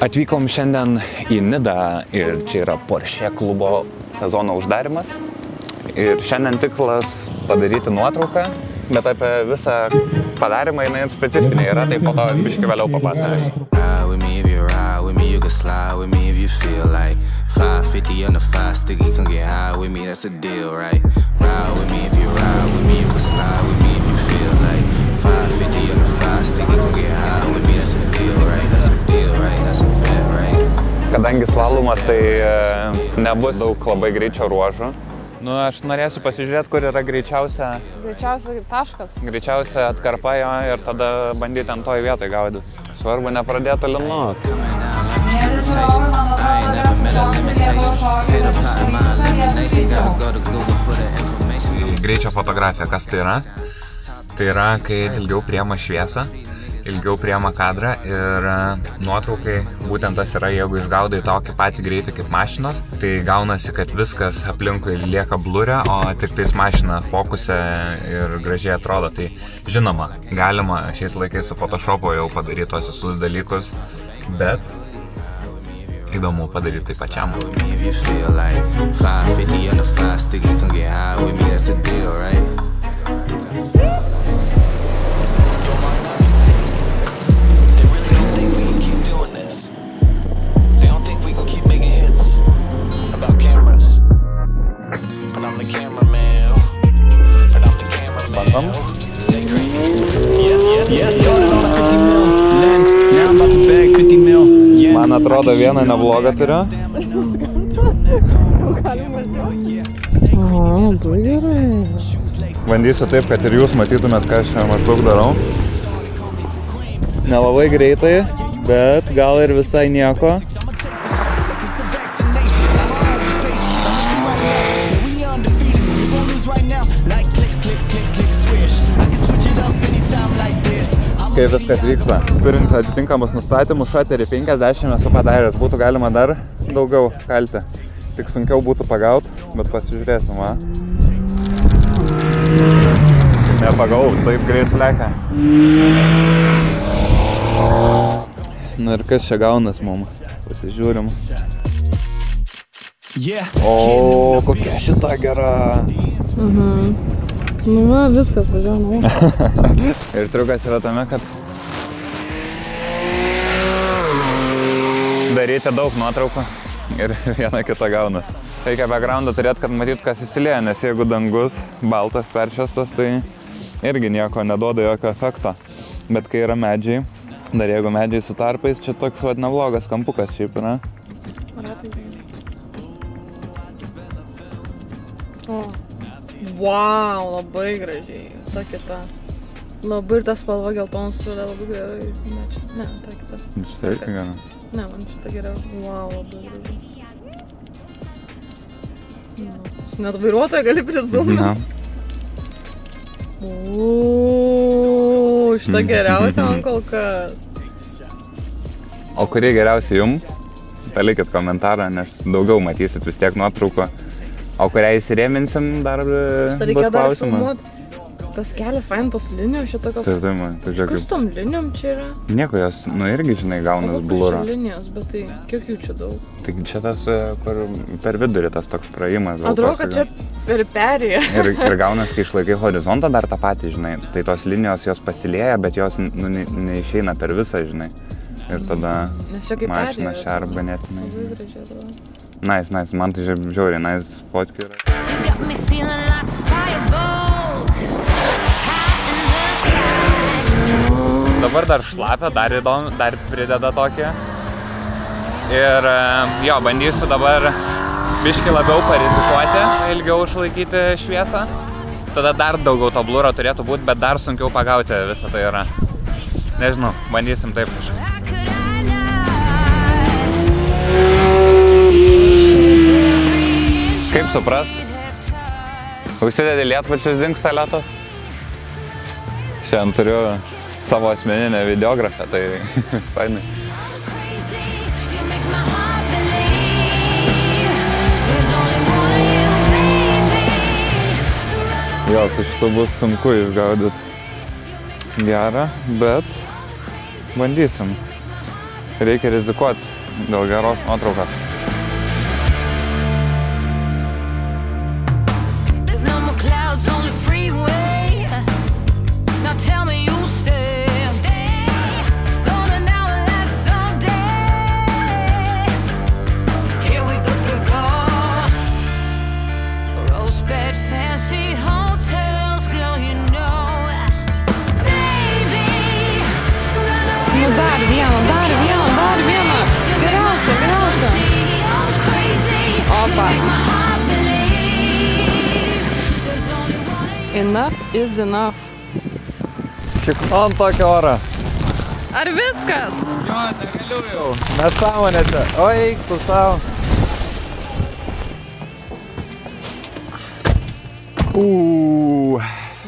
Atvykom šiandien į Nidą ir čia yra Porsche klubo sezono uždarimas. Ir šiandien tikslas padaryti nuotrauką, bet apie visą padarymą jinai specifinė yra, tai po to biškį vėliau papasakosiu. Kadangi slalomas, tai nebus daug labai greičio ruožų. Nu, aš norėsiu pasižiūrėti, kur yra greičiausia... Greičiausia taškas. Greičiausia atkarpa jo ir tada bandyti ant toj vietoj gaudyti. Svarbu nepradėti linuot. Greičio fotografija, kas tai yra? Tai yra, kai ilgiau priema šviesą, ilgiau priema kadrą ir nuotraukai būtent tas yra, jeigu išgaudai tokį patį greitį kaip mašinos, tai gaunasi, kad viskas aplinkui lieka blurė, o tik tais mašina fokuse ir gražiai atrodo. Tai žinoma, galima šiais laikais su Photoshopu jau padaryti tos visus dalykus, bet įdomu padaryti tai pačiam. Man atrodo, vieną neblogą turiu. Labai gerai. Bandysiu taip, kad ir jūs matytumėt, ką aš čia maždaug darau. Nelabai greitai, bet gal ir visai nieko. Kaip viskas vyksta. Turint atitinkamus nustatymus, šaterį 50 esu padaręs, būtų galima dar daugiau kalti. Tik sunkiau būtų pagauti, bet pasižiūrėsim, va. Nepagau, taip greit leka. Nu ir kas čia gaunas mum? Pasižiūrim. O, kokia šita gera. Nu va, viskas važiuoja. Ir triukas yra tame, kad daryti daug nuotraukų ir vieną kitą gaunas. Reikia backgroundą turėti, kad matyt, kas įsilieja, nes jeigu dangus baltas peršviestas, tai irgi nieko neduoda jokio efekto. Bet kai yra medžiai, dar jeigu medžiai su tarpais, čia toks vat neblogas kampukas šiaip yra. Wow, labai gražiai. Ta kita. Labai ir ta spalva geltonas turi labai gerai. Ne, ta kita. Šitą irgi gana. Ne, man šitą geriau. Wow, labai gražiai. Net vairuotoją gali prizumti. Šitą geriausia man kol kas. O kurį geriausia jum? Palikit komentarą, nes daugiau matysit vis tiek nuotrauko. O kurią įsirėminsim, dar bus klausimas. Tas kelias fain, tos linijos šitokios. Taip. Kas tom linijom čia yra? Nieko, jos, nu irgi, žinai, gaunas blurą. O linijos, bet tai kiek jų čia daug? Tai čia tas, kur per vidurį tas toks praėjimas. Atrodo, kad čia per perėją. Ir gaunas, kai išlaikai horizontą dar tą patį, žinai. Tai tos linijos jos pasilieja, bet jos neišeina per visą, žinai. Ir tada mašina šerb ganėtinai. Labai gražiai atrodo. Nice, man tai žiauriai, nice fotkių yra. Dabar dar šlapia, dar prideda tokį. Ir jo, bandysiu dabar biškį labiau parizikuoti, ilgiau išlaikyti šviesą. Tada dar daugiau to bluro turėtų būti, bet dar sunkiau pagauti visą tai yra. Nežinau, bandysim taip kažkaip. Kaip suprast? Užsidedi lietpačius dingsta lietos. Šiandien turiu savo asmeninę videografę, tai fainai. Jo, su šitu bus sunku išgaudyti gerą, bet bandysim. Reikia rizikuoti dėl geros nuotraukos. Dar vieną. Geriausia. Opa. Enough is enough. Šiknon tokį orą. Ar viskas? Jo, negaliu jau. Nesąmonėse. O, eik tu savo.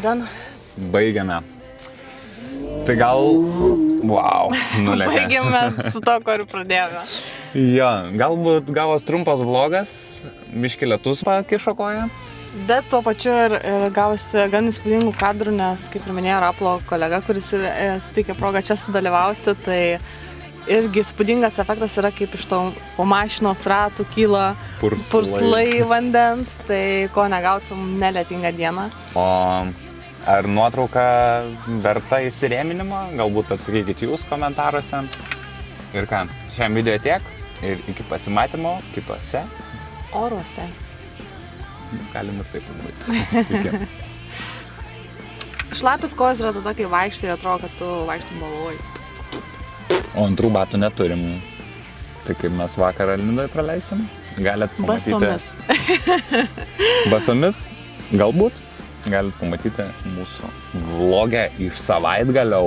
Dan. Baigiame. Tai gal... Wow, nulėkė. Baigėme su to, kur pradėjome. Jo, galbūt gavos trumpas vlogas, biškį lietus pakišo koją. Bet tuo pačiu ir gavosi gan įspūdingų kadrų, nes, kaip ir minėjo Raplo kolega, kuris ir suteikė progą čia sudalyvauti, tai irgi įspūdingas efektas yra, kaip iš to po mašinos ratų kyla purslai vandens, tai ko negautum nelietingą dieną. O ar nuotrauka verta įsirėminimo? Galbūt atsakykit jūs komentaruose. Ir ką, šiam video tiek ir iki pasimatymo kitose oruose. Galim ir taip pamatyti. Šlapis kojos yra tada, kai vaikštai ir atrodo, kad tu vaikštum balvoj. O antrų batų neturim. Tai kaip mes vakarą Lindoje praleisim, galit pamatyti. Basomis. Basomis? Galbūt. Galit pamatyti mūsų vlogę iš savaitgalio.